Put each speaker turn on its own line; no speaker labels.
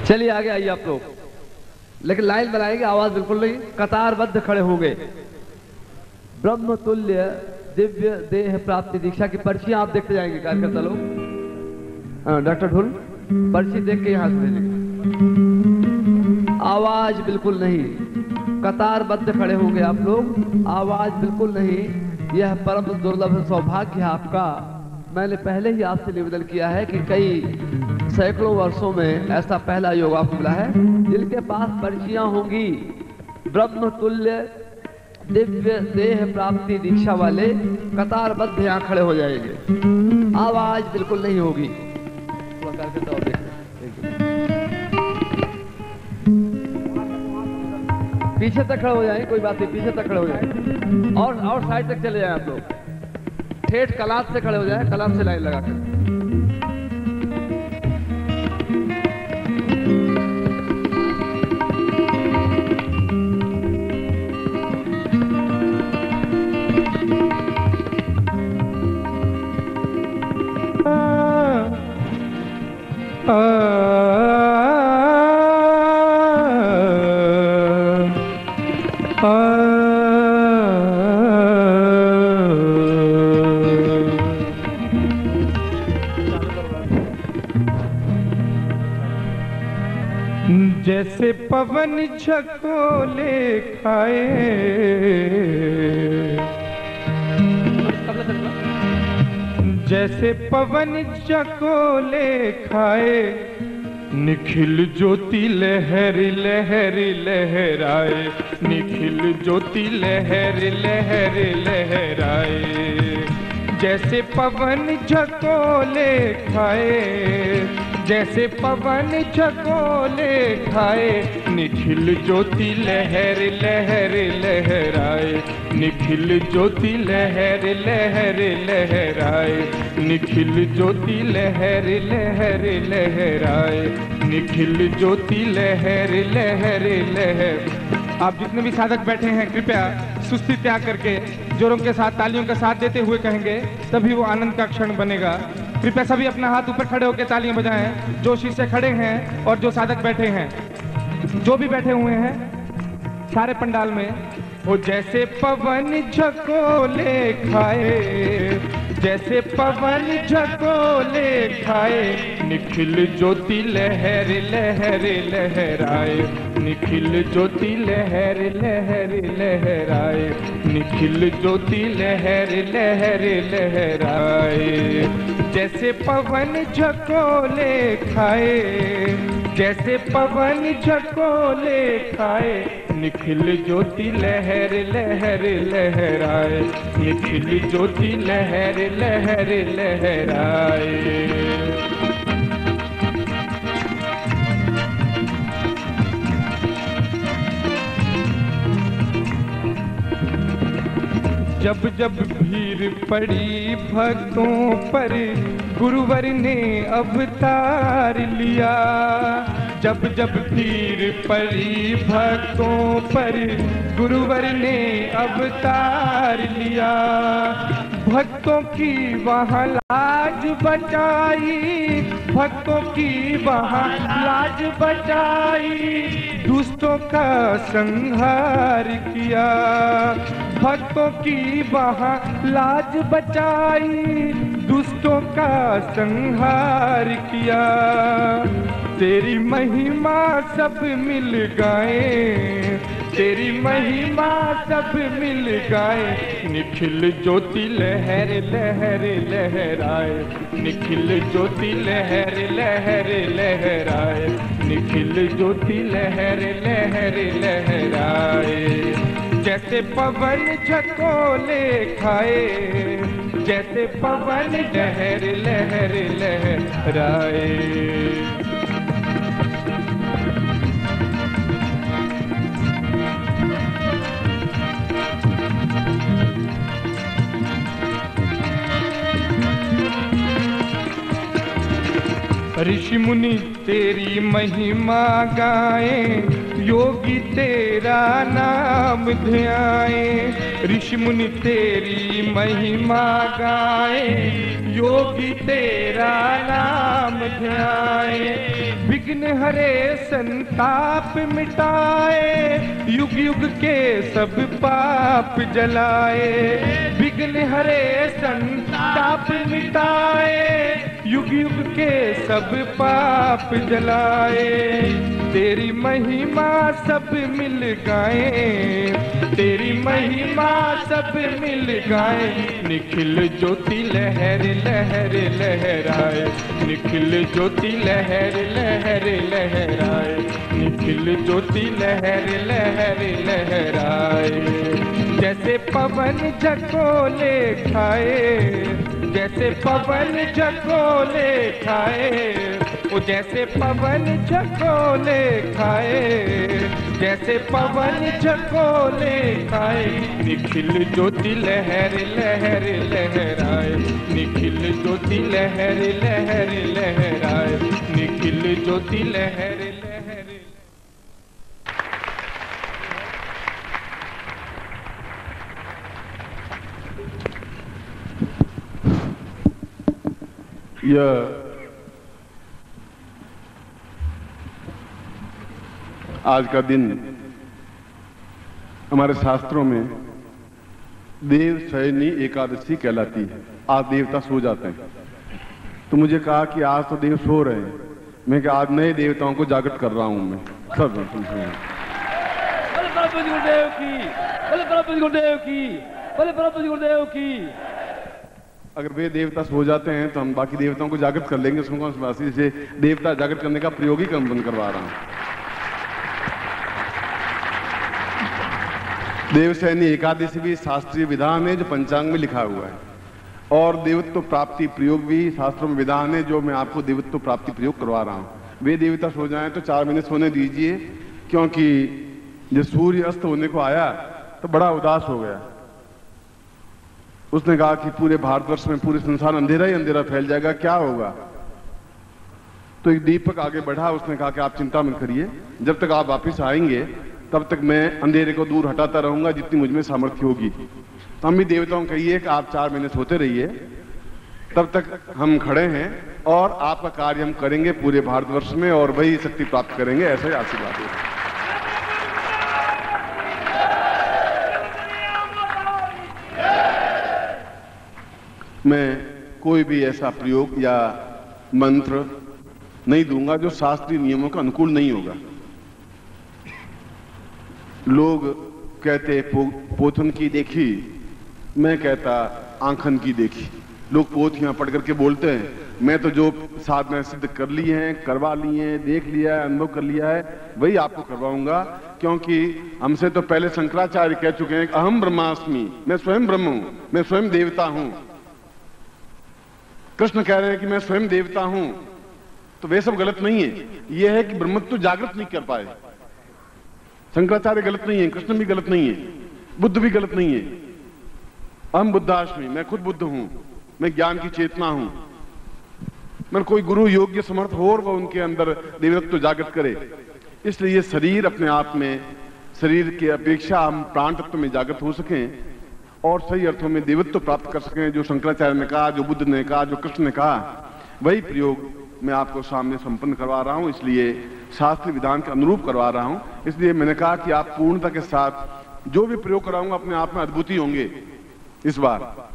चलिए आगे आइए आप लोग, लेकिन लाइन बनाएंगे, आवाज बिल्कुल नहीं, कतारबद्ध खड़े होंगे। ब्रह्म तुल्य दिव्य देह प्राप्ति दीक्षा की पर्चियां आप देखते जाएंगे कार्यकर्ता लोग। डॉक्टर ढुल पर्ची देख के यहां से भेजेंगे। आवाज बिल्कुल नहीं, कतारबद्ध खड़े होंगे आप लोग, आवाज बिल्कुल नहीं। यह परम दुर्लभ सौभाग्य है आपका। मैंने पहले ही आपसे निवेदन किया है कि कई सैकड़ों वर्षों में ऐसा पहला योग आपको मिला है जिनके पास पर्चियां होंगी ब्रह्म तुल्य दिव्य देह प्राप्ति दीक्षा वाले कतारबद्ध यहां खड़े हो जाएंगे। आवाज बिल्कुल नहीं होगी। पीछे तक खड़े हो जाएंगे, कोई बात नहीं, पीछे तक खड़े हो जाएंगे और साइड तक चले जाएं आप लोग। ठेठ कलात से खड़े हो जाए, कलात से लाइन लगाकर।
जैसे पवन झकोले खाए, जैसे पवन झकोले खाए, निखिल ज्योति लहर लहर लहराए, निखिल ज्योति लहर लहर लहराए। जैसे पवन झकोले खाए, जैसे पवन झकोले खाए, निखिल ज्योति लहर लहर लहराए, निखिल ज्योति लहर लहर लहराए, निखिल ज्योति लहर लहर लहराए, निखिल ज्योति लहर लहर लहर। आप जितने भी साधक बैठे हैं कृपया सुस्ती त्याग करके जोरों के साथ तालियों का साथ देते हुए कहेंगे, तभी वो आनंद का क्षण बनेगा। कृपया सभी अपना हाथ ऊपर खड़े होकर तालियां बजाएं, जो शिष्य खड़े हैं और जो साधक बैठे हैं, जो भी बैठे हुए हैं सारे पंडाल में। वो जैसे पवन झकोले खाए, जैसे पवन झकोले खाए, निखिल ज्योति लहर लहर लहराए, निखिल ज्योति लहर लहर लहराए, निखिल ज्योति लहर लहर लहराए। जैसे पवन झकोले खाए, जैसे पवन झकोले खाए, निखिल ज्योति लहर लहर लहराए, निखिल ज्योति लहर लहर लहराए। जब जब भीड़ पड़ी भक्तों पर, गुरुवर ने अवतार लिया। जब जब भीड़ पड़ी भक्तों पर, गुरुवर ने अवतार लिया। भक्तों की वहाँ लाज बचाई, भक्तों की वहाँ लाज बचाई, दुष्टों का संहार किया। भक्तों की वहाँ लाज बचाई, दुष्टों का संहार किया। तेरी महिमा सब मिल गाए, तेरी महिमा सब मिल गाए, निखिल ज्योति लहर लहर लहराए, निखिल ज्योति लहर लहर लहराए, निखिल ज्योति लहर लहर लहराए। जैसे पवन झकोले खाए, जैसे पवन लहर लहर लहराए। ऋषि मुनि तेरी महिमा गाएं, योगी तेरा नाम ध्याए, ऋषि मुनि तेरी महिमा गाए, योगी तेरा नाम ध्याए। विघ्न हरे संताप मिटाए, युग युग के सब पाप जलाए, विघ्न हरे संताप मिटाए, युग युग के सब पाप जलाए। तेरी महिमा सब मिल गाए, तेरी महिमा सब मिल गाए, निखिल ज्योति लहर लहर लहराए, निखिल ज्योति लहर लहर लहराए, निखिल ज्योति लहर लहर लहराए। जैसे पवन झकोले खाए, जैसे पवन झकोले खाए, वो जैसे पवन झकोले खाए, जैसे पवन झकोले खाए, निखिल ज्योति लहर लहर लहराए, निखिल ज्योति लहर लहर लहराए, निखिल ज्योति लहर लहर।
यह आज का दिन हमारे शास्त्रों में देव शयनी एकादशी कहलाती है। आज देवता सो जाते हैं, तो मुझे कहा कि आज तो देव सो रहे हैं। मैं कहा आज नए देवताओं को जागृत कर रहा हूं मैं। सब
गुरुदेव की, गुरुदेव की, गुरुदेव की।
अगर वे देवता सो जाते हैं तो हम बाकी देवताओं को जागृत कर लेंगे। उसमें कौन सी बात है? से देवता जागृत करने का प्रयोग ही कर्म बंद करवा रहा हूं। देवशयनी एकादशी भी शास्त्रीय विधान है जो पंचांग में लिखा हुआ है, और देवत्व प्राप्ति प्रयोग भी शास्त्रों में विधान है जो मैं आपको देवत्व प्राप्ति प्रयोग करवा रहा हूं। वे देवता सो जाएं तो 4 महीने सोने दीजिए, क्योंकि जब सूर्य अस्त होने को आया तो बड़ा उदास हो गया। उसने कहा कि पूरे भारतवर्ष में, पूरे संसार अंधेरा ही अंधेरा फैल जाएगा, क्या होगा? तो एक दीपक आगे बढ़ा। उसने कहा कि आप चिंता मत करिए, जब तक आप वापस आएंगे तब तक मैं अंधेरे को दूर हटाता रहूंगा जितनी मुझ में सामर्थ्य होगी। तो हम भी देवताओं को कहिए कि आप 4 महीने सोते रहिए, तब तक हम खड़े हैं और आपका कार्य हम करेंगे पूरे भारतवर्ष में, और वही शक्ति प्राप्त करेंगे। ऐसा ही आशीर्वाद है। मैं कोई भी ऐसा प्रयोग या मंत्र नहीं दूंगा जो शास्त्रीय नियमों के अनुकूल नहीं होगा। लोग कहते पोथन की देखी, मैं कहता आंखन की देखी। लोग पोथियां पढ़ करके बोलते हैं, मैं तो जो साधना सिद्ध कर ली हैं, करवा ली हैं, देख लिया है, अनुभव कर लिया है, वही आपको करवाऊंगा। क्योंकि हमसे तो पहले शंकराचार्य कह चुके हैं अहम ब्रह्मास्मि, मैं स्वयं ब्रह्म हूं, मैं स्वयं देवता हूं। कृष्ण कह रहे हैं कि मैं स्वयं देवता हूं, तो वे सब गलत नहीं है। यह है कि ब्रह्मत्व जागृत नहीं कर पाए। शंकराचार्य गलत नहीं है, कृष्ण भी गलत नहीं है, बुद्ध भी गलत नहीं है। अहम बुद्धास्मि, मैं खुद बुद्ध हूं, मैं ज्ञान की चेतना हूं। मैं कोई गुरु योग्य समर्थ हो और वह उनके अंदर देवत्व जागृत करे। इसलिए ये शरीर अपने आप में, शरीर की अपेक्षा हम प्राण तत्व में जागृत हो सकें और सही अर्थों में देवत्व प्राप्त कर सकें। जो शंकराचार्य ने कहा, जो बुद्ध ने कहा, जो कृष्ण ने कहा, वही प्रयोग मैं आपको सामने संपन्न करवा रहा हूं। इसलिए शास्त्रीय विधान के अनुरूप करवा रहा हूं। इसलिए मैंने कहा कि आप पूर्णता के साथ जो भी प्रयोग कराऊंगा अपने आप में अद्भुत ही होंगे इस बार।